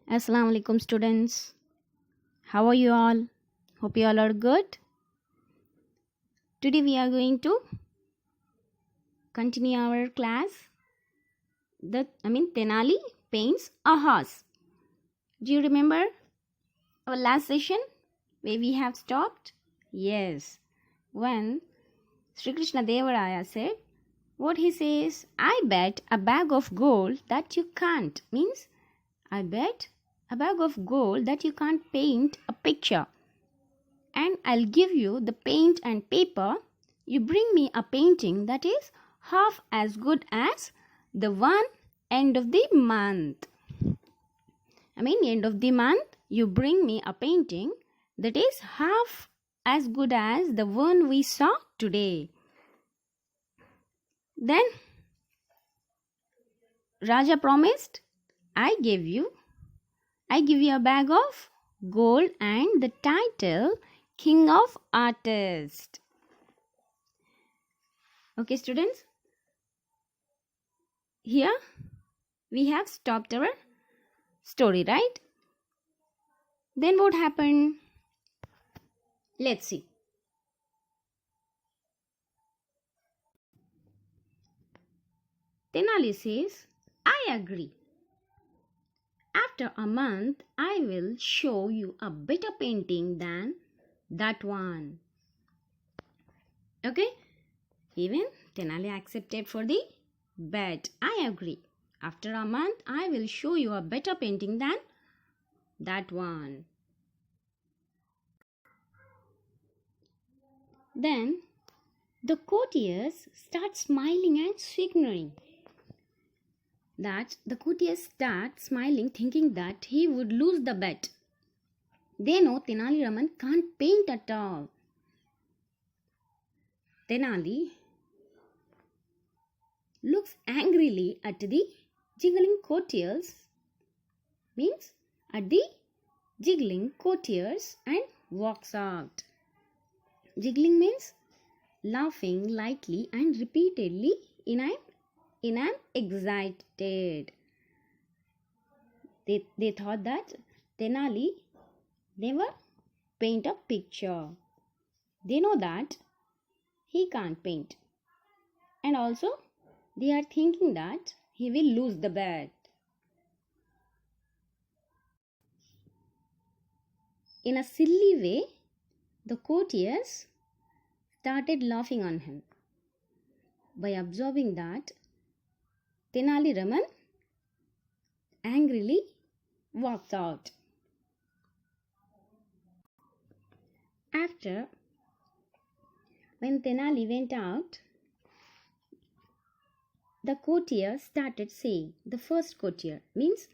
Assalamu alaikum students. How are you all? Hope you all are good. Today we are going to continue our class. Tenali paints a horse. Do you remember our last session where we have stopped? Yes. When Sri Krishna Devaraya said, what he says, I bet a bag of gold that you can't. Means, I bet a bag of gold that you can't paint a picture. And I'll give you the paint and paper. You bring me a painting that is half as good as the one end of the month. End of the month, you bring me a painting that is half as good as the one we saw today. Then Raja promised, I give you a bag of gold and the title King of Artists. Okay, students. Here we have stopped our story, right? Then what happened? Let's see. Tenali says, I agree. After a month, I will show you a better painting than that one. Okay? Even Tenali accepted for the bet. I agree. After a month, I will show you a better painting than that one. Then the courtiers start smiling and signaling. The courtiers start smiling, thinking that he would lose the bet. They know Tenali Raman can't paint at all. Tenali looks angrily at the jiggling courtiers, and walks out. Jiggling means laughing lightly and repeatedly in an excited. They thought that Tenali never paint a picture. They know that he can't paint. And also they are thinking that he will lose the bet. In a silly way, the courtiers started laughing on him. By observing that, Tenali Raman angrily walks out. After, when Tenali went out, the courtier started saying, the first courtier means,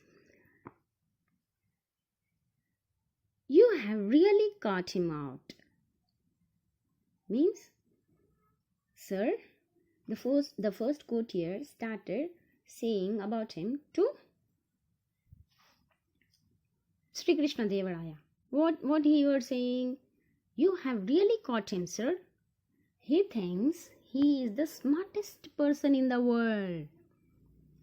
you have really caught him out. Means, sir, the first courtier started saying about him to Sri Krishna Devaraya. What he was saying? You have really caught him, sir. He thinks he is the smartest person in the world.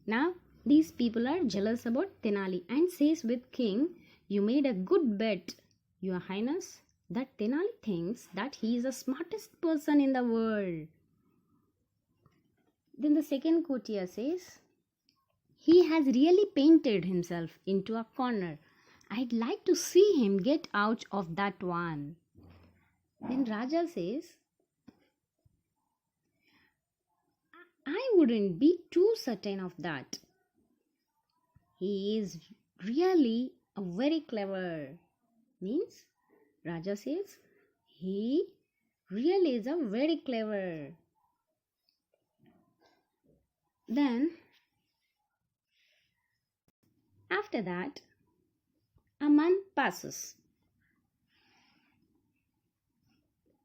Now, these people are jealous about Tenali and says with king, you made a good bet, your highness, that Tenali thinks that he is the smartest person in the world. Then the second courtier says, he has really painted himself into a corner. I'd like to see him get out of that one. Then Raja says, I wouldn't be too certain of that. He is really a very clever. Means, Raja says, he really is a very clever. Then, after that, a month passes.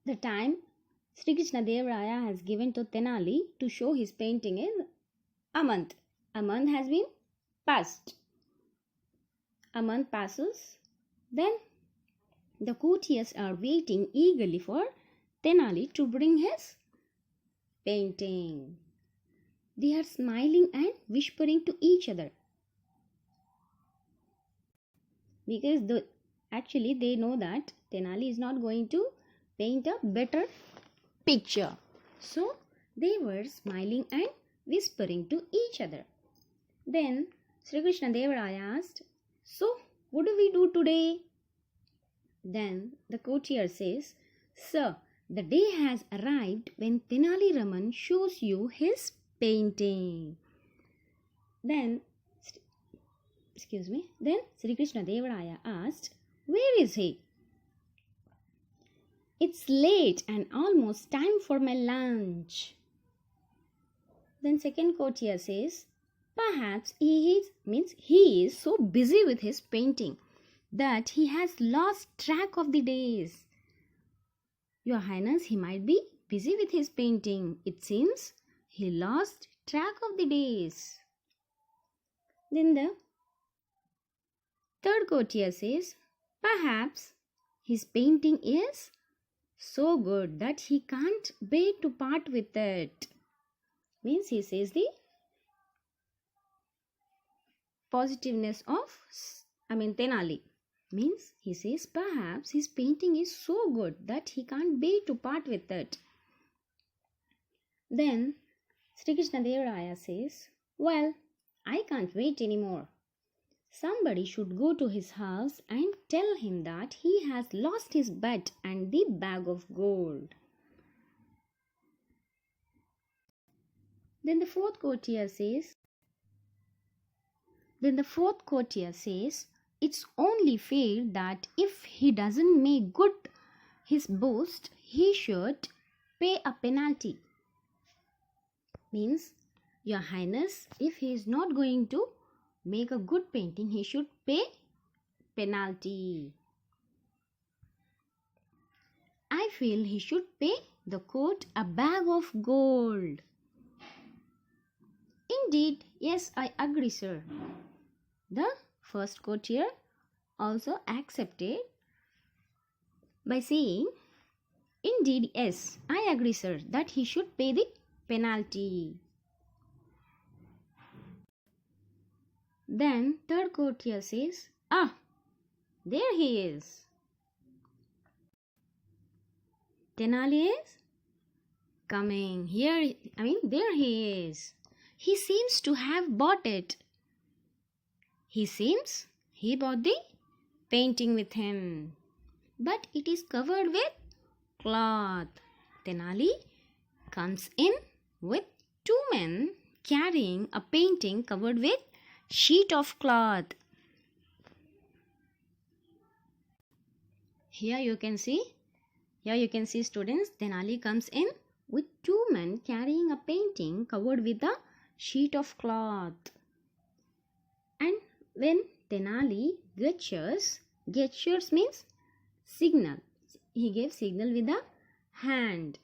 The time Sri Krishna Devaraya has given to Tenali to show his painting is a month. A month has been passed. A month passes. Then the courtiers are waiting eagerly for Tenali to bring his painting. They are smiling and whispering to each other. because actually they know that Tenali is not going to paint a better picture. So they were smiling and whispering to each other. Then Sri Krishna Devaraya asked, "So, what do we do today?" Then the courtier says, "Sir, the day has arrived when Tenali Raman shows you his painting." Then Sri Krishna Devaraya asked, "Where is he?" "It's late and almost time for my lunch." Then second courtier says, "Perhaps he is so busy with his painting that he has lost track of the days." "Your Highness, he might be busy with his painting. It seems he lost track of the days." Then the third courtier says, "Perhaps his painting is so good that he can't bear to part with it." Means he says the positiveness of Tenali. Means he says perhaps his painting is so good that he can't bear to part with it. Then Sri Krishna Devaraya says, "Well, I can't wait anymore. Somebody should go to his house and tell him that he has lost his bet and the bag of gold." Then the fourth courtier says, "It's only fair that if he doesn't make good his boast, he should pay a penalty." Means, Your Highness, if he is not going to make a good painting, he should pay penalty. "I feel he should pay the court a bag of gold." "Indeed, yes, I agree, sir." The first courtier also accepted by saying, "Indeed, yes, I agree, sir, that he should pay the penalty." Then third courtier says, "Ah, there he is. Tenali is coming. There he is. He seems to have bought it. He seems he bought the painting with him, but it is covered with cloth." Tenali comes in with two men carrying a painting covered with sheet of cloth. Here you can see students, Tenali comes in with two men carrying a painting covered with a sheet of cloth. And when Tenali gestures means signal. He gave signal with the hand.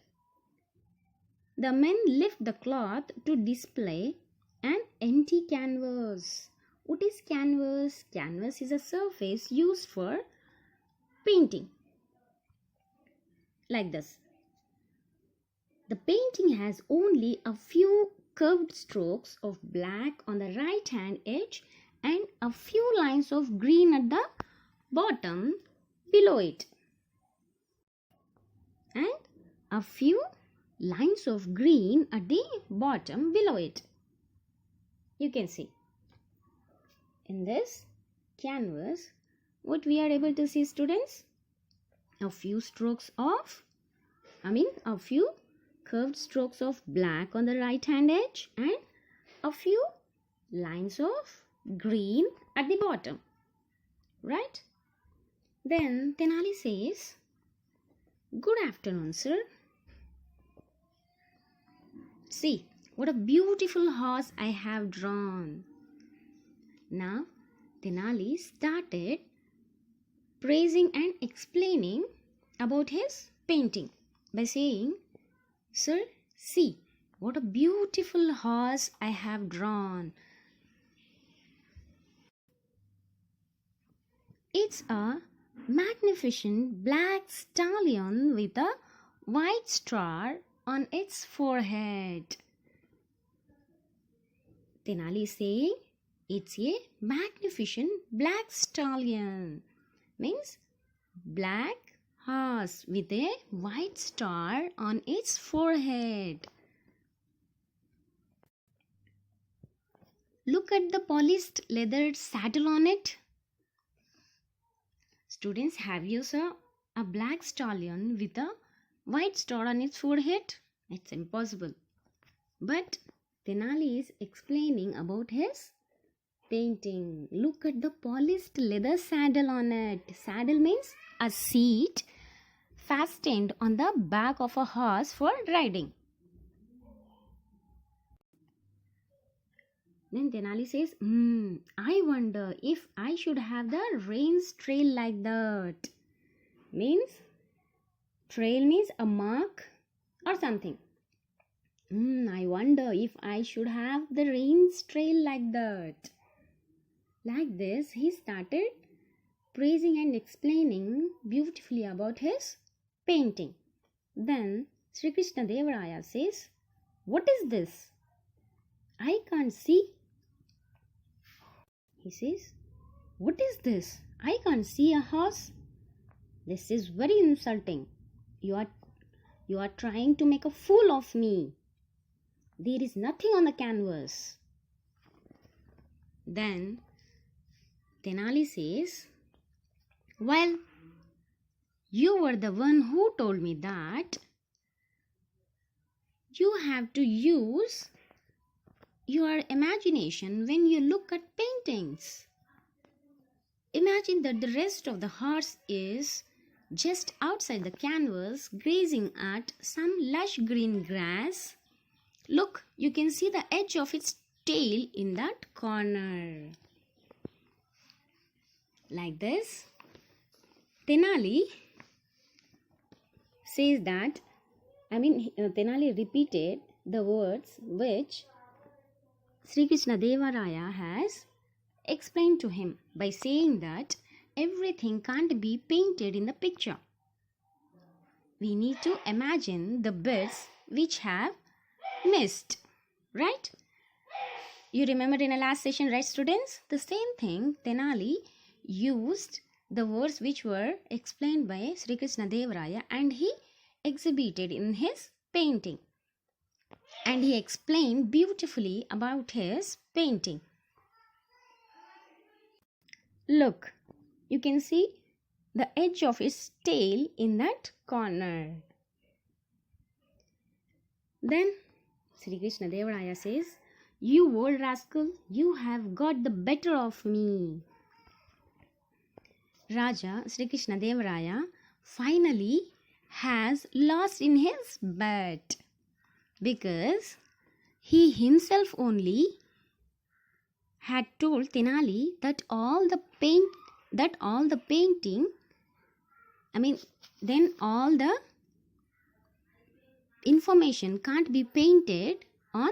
The men lift the cloth to display an empty canvas. What is canvas? Canvas is a surface used for painting. Like this. The painting has only a few curved strokes of black on the right hand edge and a few lines of green at the bottom below it. And a few lines of green at the bottom below it. You can see in this canvas what we are able to see, students. A few curved strokes of black on the right hand edge and a few lines of green at the bottom. Right? Then Tenali says, "Good afternoon, sir. See, what a beautiful horse I have drawn." Now, Tenali started praising and explaining about his painting by saying, "Sir, see, what a beautiful horse I have drawn. It's a magnificent black stallion with a white star on its forehead." Tenali is saying, It's a magnificent black stallion. Means black horse with a white star on its forehead. Look at the polished leather saddle on it. Students, have you saw a black stallion with a white star on its forehead? It's impossible. But Tenali is explaining about his painting. Look at the polished leather saddle on it. Saddle means a seat fastened on the back of a horse for riding. Then Tenali says, I wonder if I should have the reins trail like that. Means, trail means a mark or something. I wonder if I should have the reins trail like that. Like this, he started praising and explaining beautifully about his painting. Then Sri Krishna Deva Raya says, what is this? I can't see. He says, what is this? I can't see a horse. This is very insulting. You are trying to make a fool of me. There is nothing on the canvas. Then Tenali says, well, you were the one who told me that you have to use your imagination when you look at paintings. Imagine that the rest of the horse is just outside the canvas grazing at some lush green grass. Look, you can see the edge of its tail in that corner. Like this, Tenali says that, Tenali repeated the words which Sri Krishna Deva Raya has explained to him by saying that everything can't be painted in the picture. We need to imagine the bits which have missed, right? You remember in the last session, right, students? The same thing, Tenali used the words which were explained by Sri Krishna Deva Raya and he exhibited in his painting. And he explained beautifully about his painting. Look, you can see the edge of his tail in that corner. Then Sri Krishna Deva Raya says, you old rascal, you have got the better of me. Raja Sri Krishna Deva Raya finally has lost in his bet because he himself only had told Tenali that all the information can't be painted on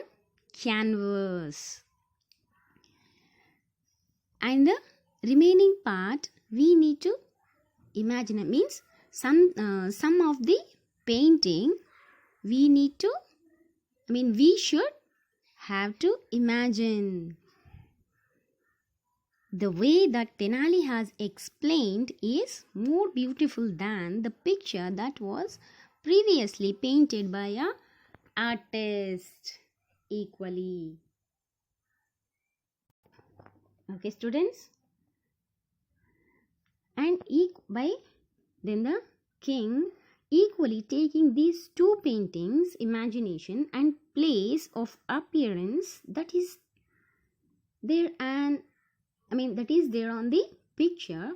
canvas. And the remaining part we need to imagine. It means some of the painting we should have to imagine. The way that Tenali has explained is more beautiful than the picture that was previously painted by an artist equally. Okay, students? And then the king equally taking these two paintings, imagination and place of appearance that is there on the picture.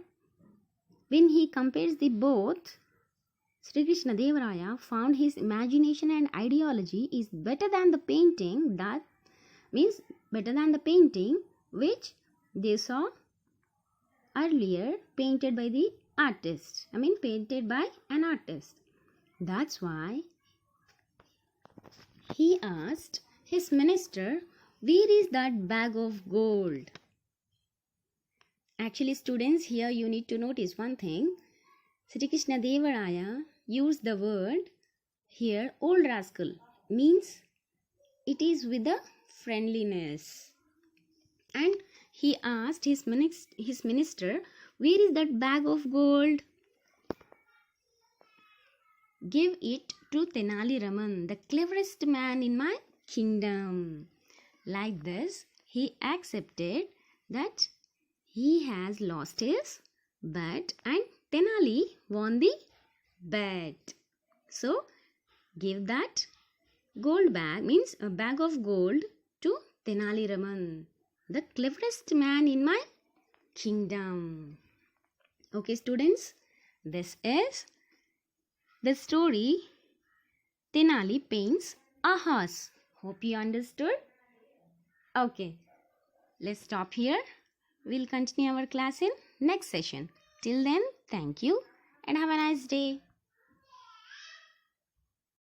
When he compares the both, Sri Krishna Deva Raya found his imagination and ideology is better than the painting, that means better than the painting which they saw earlier painted by the artist. Painted by an artist. That's why he asked his minister, where is that bag of gold? Actually, students, here you need to notice one thing. Sri Krishna Deva Raya used the word here, old rascal, means it is with a friendliness. And he asked his minister, "Where is that bag of gold?" "Give it to Tenali Raman, the cleverest man in my kingdom." Like this, he accepted that he has lost his bet and Tenali won the bet. So, give that gold bag, means a bag of gold, to Tenali Raman, the cleverest man in my kingdom. Okay, students, this is the story Tenali paints a horse. Hope you understood. Okay, let's stop here. We'll continue our class in next session. Till then, thank you and have a nice day.